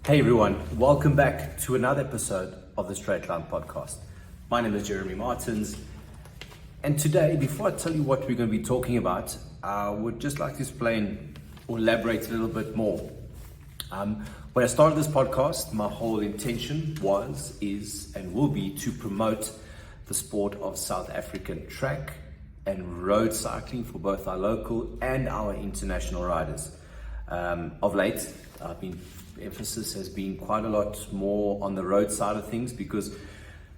Hey everyone, welcome back to another episode of the Straight Line Podcast. My name is Jeremy Maartens, and today, before I tell you what we're going to be talking about, I would just like to explain or elaborate a little bit more. When I started this podcast, my whole intention was, is, and will be to promote the sport of South African track and road cycling for both our local and our international riders. Of late, emphasis has been quite a lot more on the road side of things because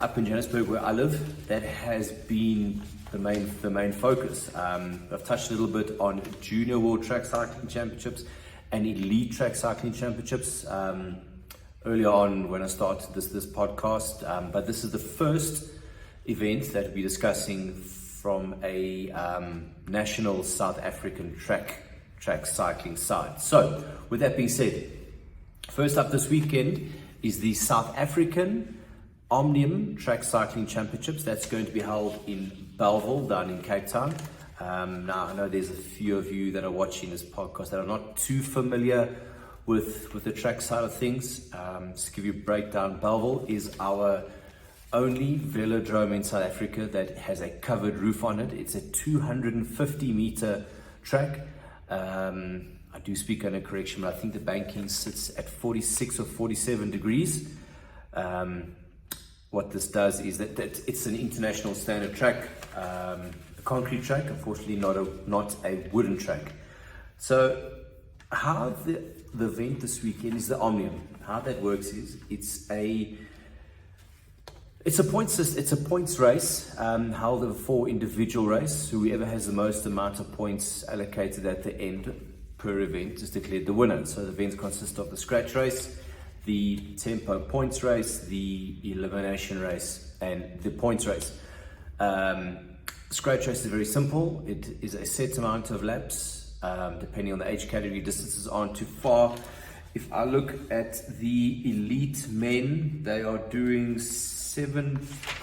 up in Johannesburg where I live, that has been the main focus. I've touched a little bit on Junior World Track Cycling Championships and Elite Track Cycling Championships earlier on when I started this podcast, but this is the first event that we'll be discussing from a national South African track cycling side. So with that being said, first up this weekend is the South African OMNIUM Track Cycling Championships. That's going to be held in Bellville down in Cape Town. Now I know there's a few of you that are watching this podcast that are not too familiar with the track side of things. Just to give you a breakdown, Bellville is our only velodrome in South Africa that has a covered roof on it. It's a 250 meter track. I do speak under correction, but I think the banking sits at 46 or 47 degrees. What this does is that it's an international standard track, a concrete track, unfortunately not a wooden track. So how the event this weekend is the OMNIUM. How that works is it's a points race held in a 4 individual race. Whoever has the most amount of points allocated at the end per event is declared the winner. So the events consist of the scratch race, the tempo points race, the elimination race, and the points race. Scratch race is very simple. It is a set amount of laps, depending on the age category. Distances aren't too far. If I look at the elite men, they are doing 7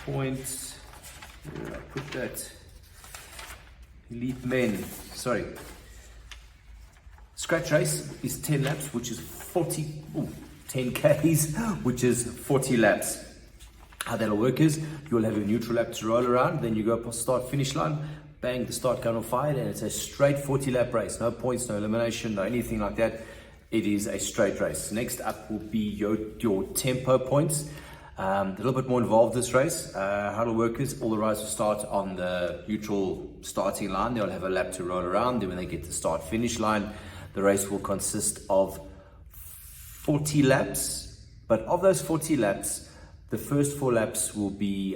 points. Where did I put that? Elite men, sorry. Scratch race is 10 laps, which is 10 Ks, which is 40 laps. How that'll work is you'll have a neutral lap to roll around, then you go up start finish line, bang, the start gun will fire, and it's a straight 40 lap race. No points, no elimination, no anything like that. It is a straight race. Next up will be your tempo points. A little bit more involved this race. How it'll work is all the riders will start on the neutral starting line. They'll have a lap to roll around. Then when they get to start finish line, the race will consist of 40 laps. But of those 40 laps, the first 4 laps will be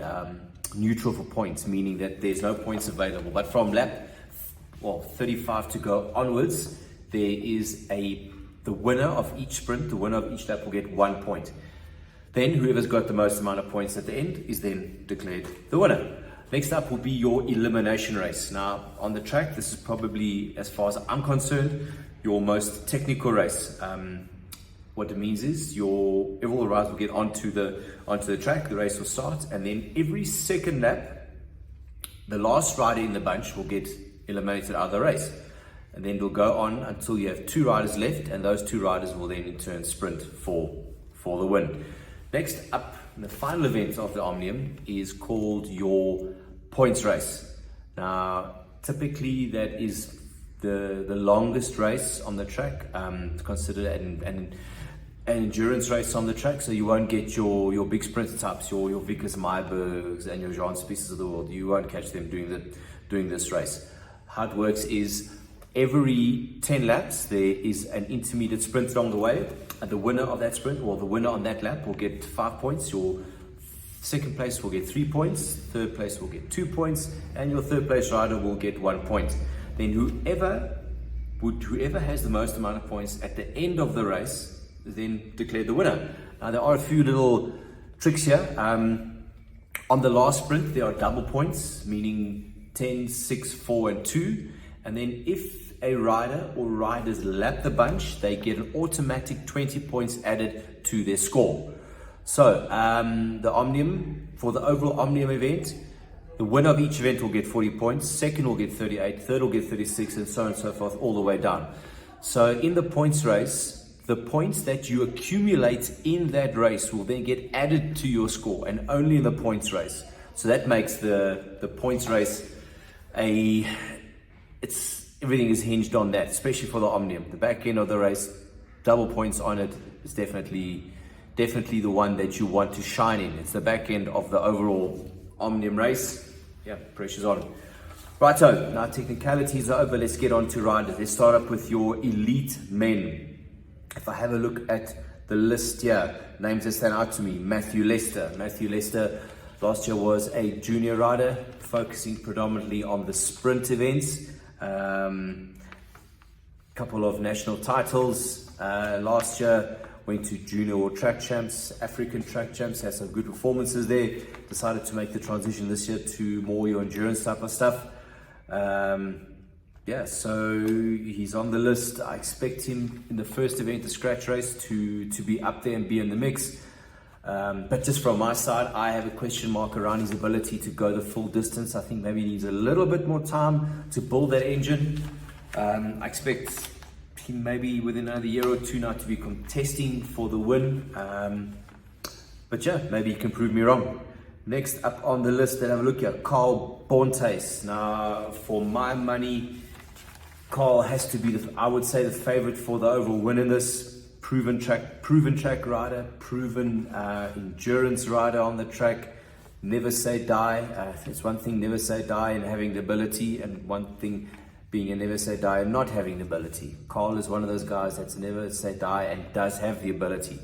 neutral for points, meaning that there's no points available. But from lap 35 to go onwards, there is the winner of each sprint, the winner of each lap will get 1 point. Then whoever's got the most amount of points at the end is then declared the winner. Next up will be your elimination race. Now on the track, this is probably, as far as I'm concerned, your most technical race. What it means is all the riders will get onto the track, the race will start, and then every second lap, the last rider in the bunch will get eliminated out of the race. And then it'll go on until you have 2 riders left, and those 2 riders will then in turn sprint for the win. Next up, the final event of the OMNIUM is called your points race. Now, typically that is the longest race on the track. It's considered an endurance race on the track, so you won't get your big sprinter types, your Vickers Meyerbergs and your Jean Spices of the world. You won't catch them doing this race. How it works is every 10 laps, there is an intermediate sprint along the way. And the winner of that sprint, or the winner on that lap, will get 5 points. Your second place will get 3 points. Third place will get 2 points. And your third place rider will get 1 point. Then whoever has the most amount of points at the end of the race is then declared the winner. Now there are a few little tricks here. On the last sprint, there are double points, meaning 10, 6, 4, and 2. And then if a rider or riders lap the bunch, they get an automatic 20 points added to their score. So the OMNIUM, for the overall OMNIUM event, the winner of each event will get 40 points, second will get 38, third will get 36, and so on and so forth, all the way down. So in the points race, the points that you accumulate in that race will then get added to your score, and only in the points race. So that makes the points race everything is hinged on that, especially for the Omnium. The back end of the race, double points on it is definitely the one that you want to shine in. It's the back end of the overall Omnium race. Yeah, pressure's on. Righto, now technicalities are over. Let's get on to riders. Let's start up with your elite men. If I have a look at the list here, names that stand out to me: Matthew Lester. Matthew Lester last year was a junior rider, focusing predominantly on the sprint events. Couple of national titles last year. Went to junior world track champs, African track champs, had some good performances there. Decided to make the transition this year to more your endurance type of stuff. Yeah, so he's on the list. I expect him in the first event, the scratch race, to be up there and be in the mix. But just from my side, I have a question mark around his ability to go the full distance. I think maybe he needs a little bit more time to build that engine. I expect him maybe within another year or two now to be contesting for the win. But yeah, maybe he can prove me wrong. Next up on the list, let's have a look here, Carl Bontes. Now, for my money, Carl has to be, I would say, the favorite for the overall win in this. Proven track rider, proven endurance rider on the track. Never say die. It's one thing, never say die and having the ability, and one thing being a never say die and not having the ability. Carl is one of those guys that's never say die and does have the ability.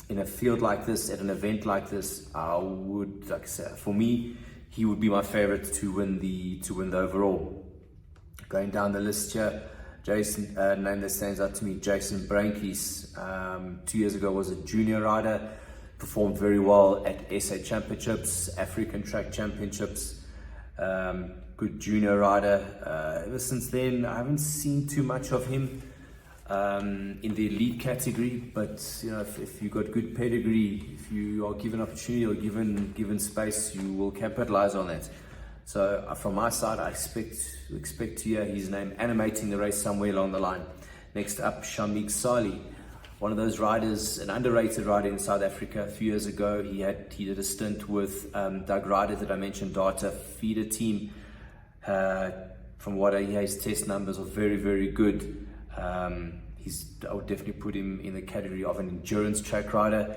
In a field like this, at an event like this, I would, like I said, for me, he would be my favorite to win the overall. Going down the list here, Jason, name that stands out to me, Jason Brankies. 2 years ago was a junior rider, performed very well at SA Championships, African Track Championships. Good junior rider. Ever since then, I haven't seen too much of him in the elite category, but you know, if you got good pedigree, if you are given opportunity or given space, you will capitalize on that. So from my side, I expect to hear his name animating the race somewhere along the line. Next up, Shamik Sali, one of those riders, an underrated rider in South Africa. A few years ago, he did a stint with Doug Ryder that I mentioned, Data Feeder Team. From what I hear, his test numbers are very, very good. I would definitely put him in the category of an endurance track rider.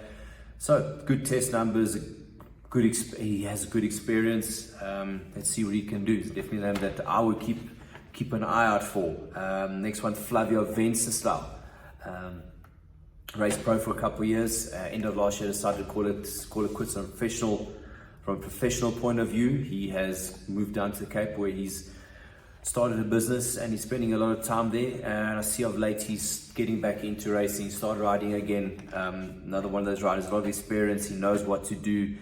So good test numbers, he has good experience. Let's see what he can do. It's definitely a name that I would keep an eye out for. Next one, Flavio Venceslau. Raced pro for a couple of years. End of last year, decided to call it quits from a professional point of view. He has moved down to the Cape where he's started a business and he's spending a lot of time there. And I see of late he's getting back into racing, started riding again. Another one of those riders, a lot of experience. He knows what to do.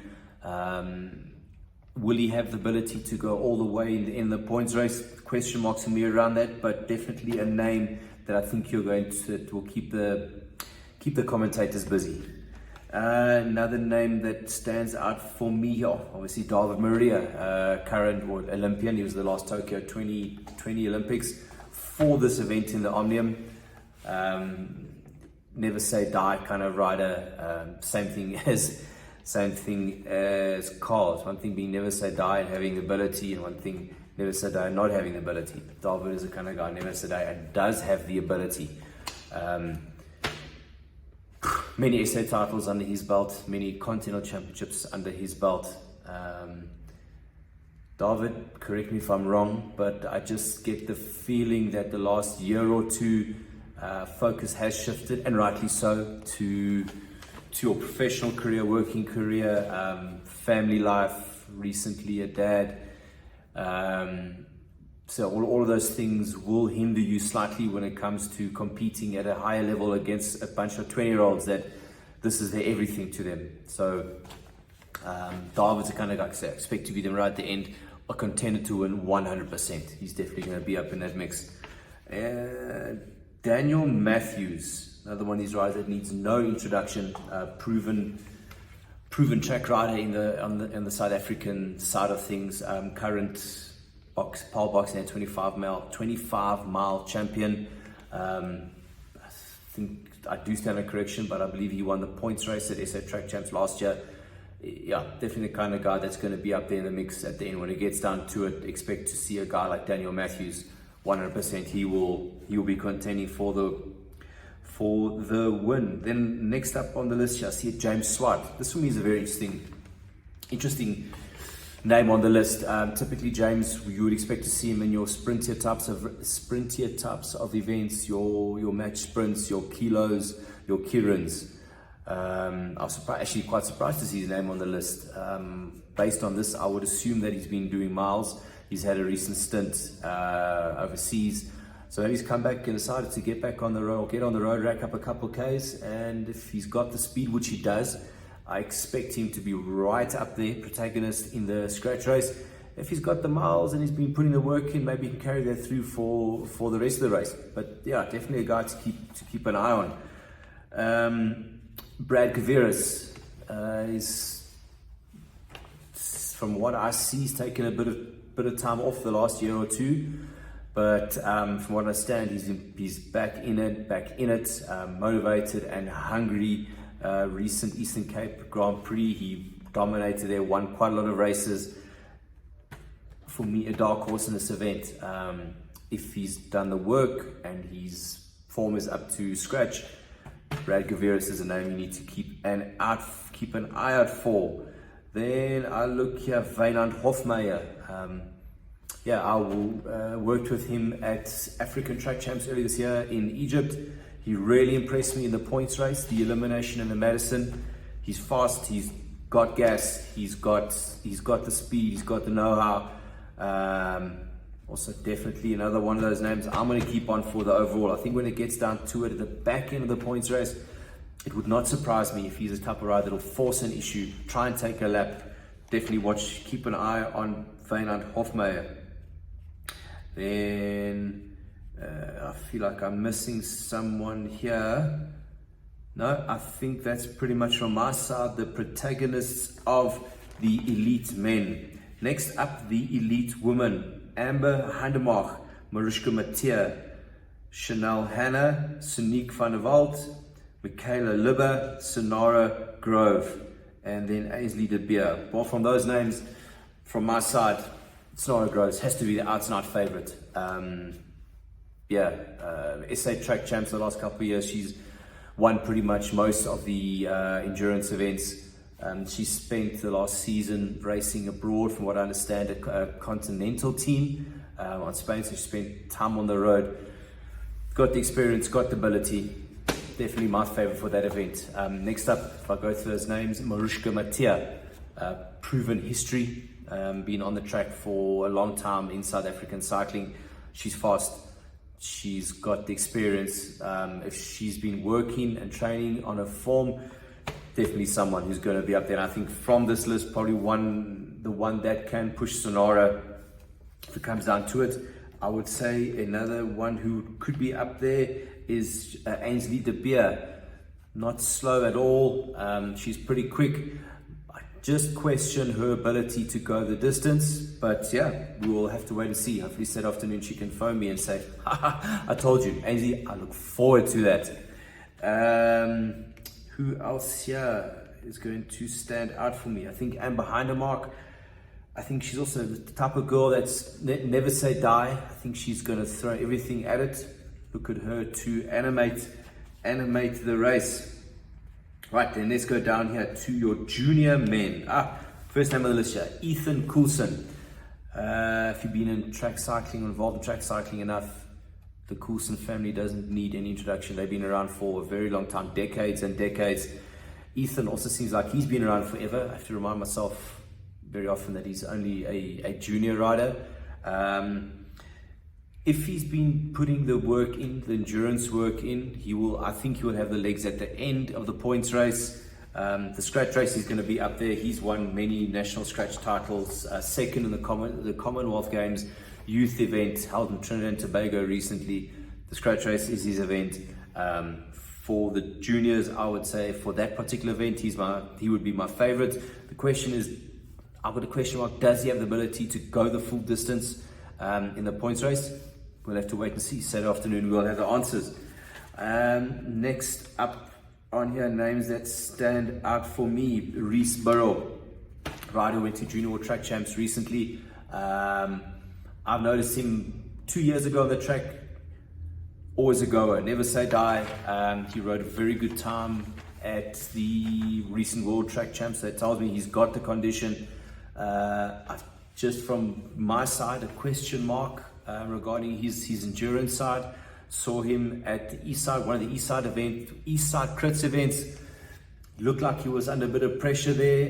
Will he have the ability to go all the way in the points race? Question marks for me around that, but definitely a name that I think that will keep the commentators busy. Another name that stands out for me, obviously David Maria, current world Olympian. He was the last Tokyo 2020 Olympics for this event in the Omnium. Never say die kind of rider. Same thing as Carl. It's one thing being never say die and having the ability, and one thing never say die and not having the ability. David is the kind of guy never say die and does have the ability. Many SA titles under his belt, many continental championships under his belt. David, correct me if I'm wrong, but I just get the feeling that the last year or two, focus has shifted, and rightly so, to your professional career, working career, family life, recently a dad. So all of those things will hinder you slightly when it comes to competing at a higher level against a bunch of 20-year-olds that this is their everything to them. So David's the kind of guy I expect to be them right at the end, a contender to win 100%. He's definitely going to be up in that mix. Daniel Matthews, another one of these riders that needs no introduction, proven track rider on the South African side of things, current pole boxing at 25 mile champion. I think I do stand a correction, but I believe he won the points race at SA Track Champs last year. Yeah, definitely the kind of guy that's going to be up there in the mix at the end. When it gets down to it, expect to see a guy like Daniel Matthews. 100% he will be contending for the win. Then next up on the list here, I see James Swart. This for me is a very interesting name on the list. Typically, James, you would expect to see him in your sprintier types of events, your match sprints, your kilos, your Kirans. I was actually quite surprised to see his name on the list. Based on this, I would assume that he's been doing miles. He's had a recent stint overseas. So he's come back and decided to get back on the road, get on the road, rack up a couple Ks. And if he's got the speed, which he does, I expect him to be right up there, protagonist in the scratch race. If he's got the miles and he's been putting the work in, maybe he can carry that through for the rest of the race. But yeah, definitely a guy to keep an eye on. Brad Kaveris is, from what I see, he's taken a bit of time off the last year or two. But from what I understand, he's back in it, motivated and hungry. Recent Eastern Cape Grand Prix, he dominated there, won quite a lot of races. For me, a dark horse in this event. If he's done the work and his form is up to scratch, Brad Kaveris is a name you need to keep an eye out for. Then I look here, Wynand Hofmeyer. I worked with him at African Track Champs earlier this year in Egypt. He really impressed me in the points race, the elimination in the Maartens. He's fast, he's got gas, he's got the speed, he's got the know-how. Also definitely another one of those names I'm going to keep on for the overall. I think when it gets down to it at the back end of the points race, it would not surprise me if he's a type of rider that'll force an issue, try and take a lap. Definitely keep an eye on Wynand Hofmeyer. Then I feel like I'm missing someone here. No, I think that's pretty much from my side, the protagonists of the elite men. Next up, the elite women. Amber Handemach, Mariska Mathieu, Chanel Hanna, Sonique van der Walt, Michaela Libber, Sonara Grove, and then Ainsley de Beer. Well, from those names, from my side, Sonara Grove has to be the outside favorite. SA Track Champs the last couple of years, she's won pretty much most of the endurance events. She spent the last season racing abroad, from what I understand, a continental team on Spain, so she spent time on the road. Got the experience, got the ability. Definitely my favorite for that event. Next up, if I go through those names, Mariska Mathieu, proven history, been on the track for a long time in South African cycling. She's fast, she's got the experience. If she's been working and training on her form, definitely someone who's going to be up there. And I think from this list, probably the one that can push Sonara, if it comes down to it. I would say another one who could be up there is Ainsley de Beer. Not slow at all. She's pretty quick. I just question her ability to go the distance, but yeah, we will have to wait and see. Hopefully this afternoon she can phone me and say, I told you, Ainsley, I look forward to that. Who else here is going to stand out for me? I think Amber Handemach. I think she's also the type of girl that's never say die. I think she's going to throw everything at it. Look at her to animate the race. Right, then let's go down here to your junior men. First name on the list here, Ethan Coulson. If you've been in track cycling, involved in track cycling enough, the Coulson family doesn't need any introduction. They've been around for a very long time, decades and decades. Ethan also seems like he's been around forever. I have to remind myself very often that he's only a junior rider. If he's been putting the work in, the endurance work in, I think he will have the legs at the end of the points race. The scratch race is going to be up there. He's won many national scratch titles, second in the Commonwealth Games youth event held in Trinidad and Tobago recently. The scratch race is his event. For the juniors, I would say for that particular event, he would be my favorite. The question is, I've got a question mark, does he have the ability to go the full distance in the points race? We'll have to wait and see. Saturday afternoon we'll have the answers. Next up on here, names that stand out for me: Reese Burrow, rider went to Junior World Track Champs recently. I've noticed him 2 years ago on the track. Always a goer, never say die. He rode a very good time at the recent World Track Champs. That tells me he's got the condition. Just from my side, a question mark regarding his endurance side. Saw him at the East Side, one of the East Side Crits events. Looked like he was under a bit of pressure there.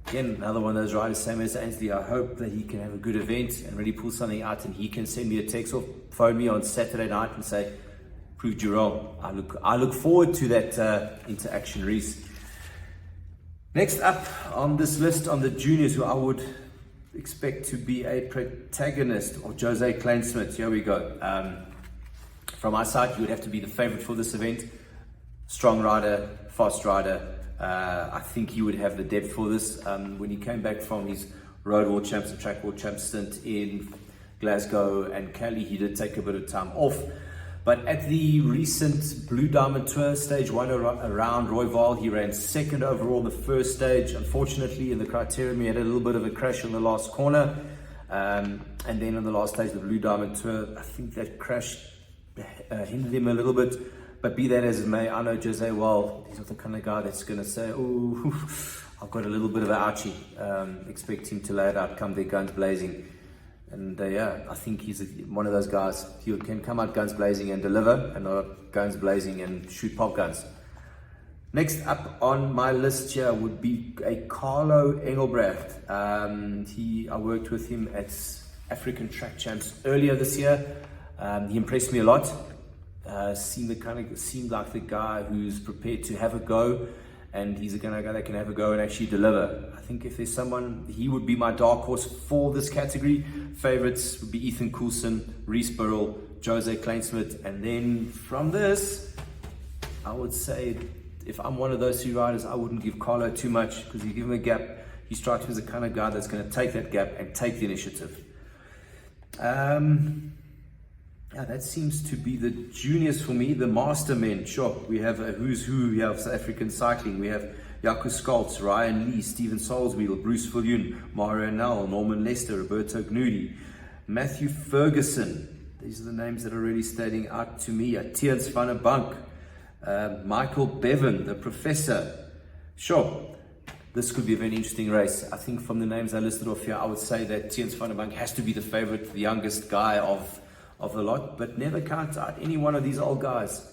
Again, another one of those riders, same as Ainsley. I hope that he can have a good event and really pull something out, and he can send me a text or phone me on Saturday night and say, proved you wrong. I look forward to that interaction, Reese. Next up on this list, on the juniors, who I would expect to be a protagonist, or Jose Kleinsmith. Here we go. From my side, you would have to be the favorite for this event. Strong rider, fast rider. I think he would have the depth for this. When he came back from his Road World Champs and Track World Champs stint in Glasgow and Cali, he did take a bit of time off. But at the recent Blue Diamond Tour Stage 1 around Royval, he ran second overall in the first stage. Unfortunately, in the criterium, he had a little bit of a crash on the last corner. And then on the last stage, the Blue Diamond Tour, I think that crash hindered him a little bit. But be that as it may, I know Jose well. He's not the kind of guy that's going to say, oh, I've got a little bit of an ouchie. Expect him to lay it out, come there guns blazing. And yeah, I think he's one of those guys. He can come out guns blazing and deliver, and not guns blazing and shoot pop guns. Next up on my list here would be a Carlo Engelbrecht. I worked with him at African Track Champs earlier this year. He impressed me a lot. Seemed like the guy who's prepared to have a go, and he's the kind of guy that can have a go and actually deliver. I think if there's someone, he would be my dark horse for this category. Favorites would be Ethan Coulson, Reese Burrell, Jose Kleinsmith, and then from this, I would say if I'm one of those two riders, I wouldn't give Carlo too much, because you give him a gap, he strikes me as the kind of guy that's going to take that gap and take the initiative. Yeah, that seems to be the juniors for me. The master men, sure. We have a who's who. We have South African cycling. We have Jaco Scholz, Ryan Lee, Stephen Solsweel, Bruce Viljoen, Mario Nell, Norman Lester, Roberto Gnudi, Matthew Ferguson. These are the names that are really standing out to me. Tiens van der Bank, Michael Bevan, the professor. Sure, this could be a very interesting race. I think from the names I listed off here, I would say that Tiens van der Bank has to be the favorite, the youngest guy of the lot, but never count out any one of these old guys.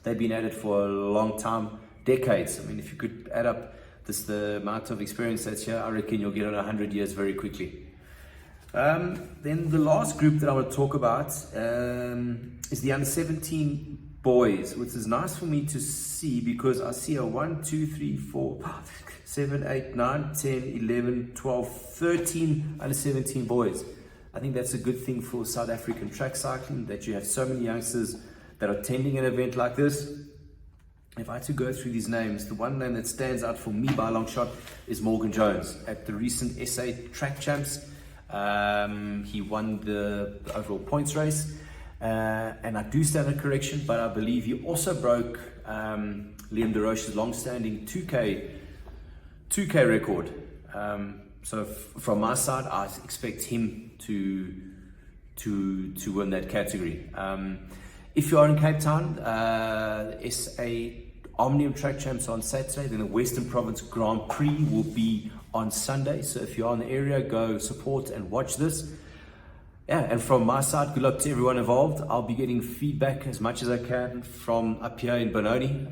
They've been at it for a long time, decades. I mean, if you could add up the amount of experience that's here, I reckon you'll get on 100 years very quickly. Then the last group that I want to talk about is the under 17 boys, which is nice for me to see, because I see a 1, 2, 3, 4, 5, 7, 8, 9, 10, 11, 12, 13 under 17 boys. I think that's a good thing for South African track cycling, that you have so many youngsters that are attending an event like this. If I had to go through these names, the one name that stands out for me by a long shot is Morgan Jones. At the recent SA Track Champs, he won the overall points race. And I do stand a correction, but I believe he also broke Liam De Roche's long-standing 2K record. So from my side, I expect him to win that category. If you are in Cape Town, SA OMNIUM Track Champs on Saturday, then the Western Province Grand Prix will be on Sunday. So if you're in the area, go support and watch this. Yeah, and from my side, good luck to everyone involved. I'll be getting feedback as much as I can from up here in Benoni.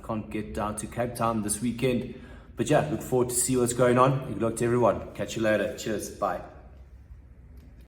Can't get down to Cape Town this weekend. But yeah, look forward to see what's going on. Good luck to everyone. Catch you later. Cheers. Bye.